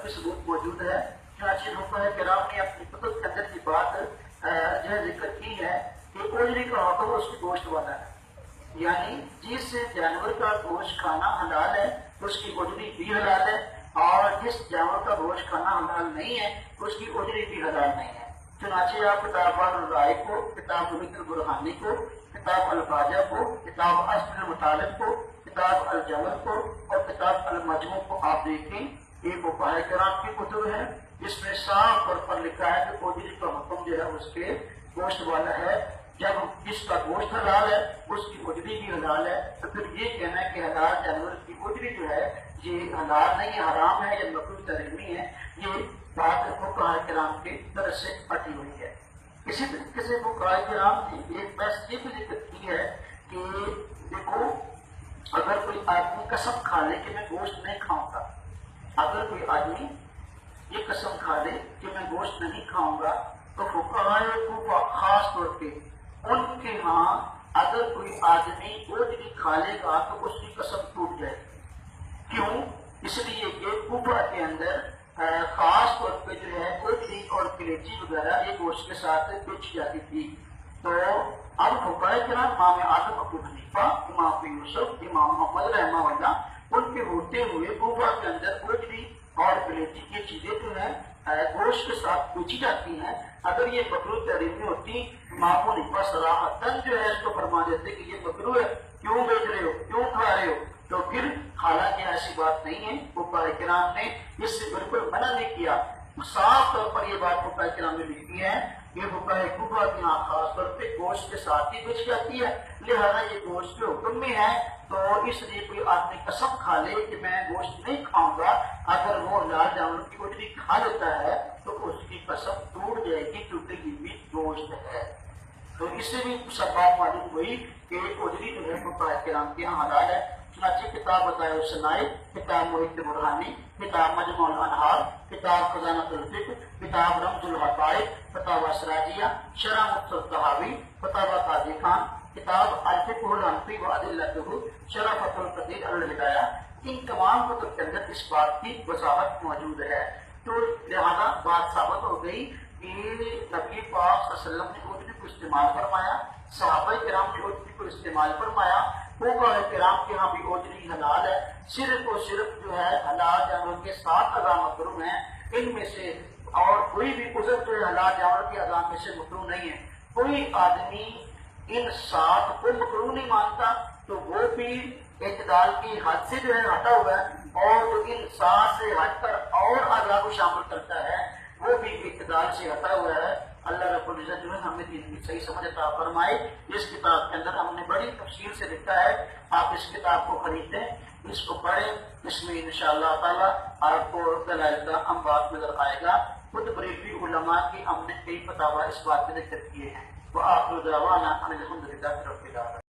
بھی ثبوت موجود ہے۔ چنانچہ فقہاء کرام نے اپنی کتب کے اندر کی بات جو ہے ذکر کی ہے کہ اوجری کا ہوتا اس کی گوشت والا ہے، یعنی جس جانور کا گوشت کھانا حلال ہے اس کی اوجری بھی حلال ہے، اور جس جانور کا گوشت کھانا حلال نہیں ہے اس کی اوجری بھی حلال نہیں ہے۔ چنانچہ آپ کتاب الرائے کو، کتاب ملک البرہانی کو، کتاب الباجہ کو، کتاب اصل المطالب کو، کتاب الجمل کو اور کتاب المجموع کو آپ دیکھیں، یہ فقہاء کرام کی کتب ہے جس میں صاف طور پر لکھا ہے کہ اوجری کا حکم جو ہے اس کے گوشت والا ہے۔ جب جس کا گوشت حلال ہے اس کی اوجری بھی حلال ہے، تو پھر یہ کہنا ہے کہ حلال جانور کی اوجری جو ہے یہ حلال نہیں، حرام ہے یا مکروہ تحریمی ہے، یہ بات فقہاء کرام کی طرف سے ہٹی ہوئی ہے۔ اسی طریقے سے فقہاء کرام نے ایک بحث یہ بھی ذکر کی ہے کہ دیکھو، اگر کوئی آدمی قسم کھا لے کہ میں گوشت نہیں کھاؤں گا، اگر کوئی آدمی یہ قسم کھا لے کہ میں گوشت نہیں کھاؤں گا، تو فقہاء کوفہ خاص طور پہ ان کے ہاں اگر کوئی آدمی اوجری کھا لے گا تو اس کی قسم ٹوٹ جائے گی۔ کیوں؟ اس لیے کہ کوفہ کے اندر خاص طور پہ جو ہے اوجری اور کلیجی وغیرہ یہ گوشت کے ساتھ بیچی جاتی تھی۔ تو اب فقہاء کرام امام اعظم ابو حنیفہ، امام ابو یوسف، امام محمد رحمہ اللہ، ان کے ہوتے ہوئے کوفہ کے اندر اوجری اور کلیجی یہ چیزیں جو ہیں گوشت کے ساتھ بیچی جاتی ہیں، اگر یہ مکروہ تحریمی ہوتی، امام ابو حنیفہ صراحتاً جو ہے اس کو فرما دیتے کہ یہ مکروہ ہے، کیوں بیچ رہے ہو، کیوں کھا رہے ہو، تو پھر حالانکہ ایسی بات نہیں ہے، فقہاء کرام نے اس سے بالکل منع نہیں کیا۔ صاف طور پر یہ بات فقہاء کرام نے لکھی ہے کہ فقہاء کوفہ کے یہاں خاص طور پہ گوشت کے ساتھ ہی بیچ جاتی ہے، لہذا یہ گوشت کے حکم میں ہے، تو اس لیے کوئی آدمی قسم کھا لے کہ میں گوشت نہیں کھاؤں گا، اگر وہ حلال جانور کی اوجری کھا لیتا ہے تو اس کی قسم ٹوٹ جائے گی کیونکہ یہ بھی گوشت ہے۔ تو اس سے بھی سب بات معلوم ہوئی کہ اوجری جو ہے فقہاء کرام کے یہاں حلال ہے۔ چنانچہ کتاب بدائع الصنائع، کتاب ملک البرہانی، کتاب مجموع الانہار، کتاب خزانہ الفکر، کتاب رمز الحقائق، فتاوی سراجیہ، شرح مختصر طحاوی، فتاوی قاضی خان، کتاب الفقہ الحنفی و ادلتہ، شرح فتح القدیر علی الہدایہ، ان تمام کتب کے اندر اس بات کی وضاحت موجود ہے۔ تو لہذا بات ثابت ہو گئی کہ نبی پاک صلی اللہ علیہ وسلم نے اوجری کو استعمال فرمایا، صحابہ کرام نے اوجری کو استعمال فرمایا، فقہاء کرام کے ہاں بھی اوجری حلال ہے، صرف اور صرف جو ہے حلال جانور کے 7 اعضاء مکروہ ہیں، ان میں سے اور کوئی بھی عضو جو ہے حلال جانور کے اعضاء میں سے مکروہ نہیں ہے۔ کوئی آدمی ان 7 کو مکروہ نہیں مانتا تو وہ بھی اعتدال کی حد سے جو ہے ہٹا ہوا ہے، اور جو ان 7 سے ہٹ کر اور اعضاء کو شامل کرتا ہے وہ بھی اعتدال سے ہٹا ہوا ہے۔ اللہ رب العزت جو ہے ہمیں دین کی صحیح سمجھ عطا فرمائے۔ اس کتاب کے اندر ہم نے بڑی تفصیل سے لکھا ہے، آپ اس کتاب کو خریدیں، اس کو پڑھیں، اس میں انشاءاللہ تعالیٰ آپ کو دلائل کا انبار نظر آئے گا۔ خود بریلوی علماء کی ہم نے کئی فتاوی اس بات میں ذکر کیے ہیں۔ وآخر دعوانا ان الحمد للہ رب العالمین۔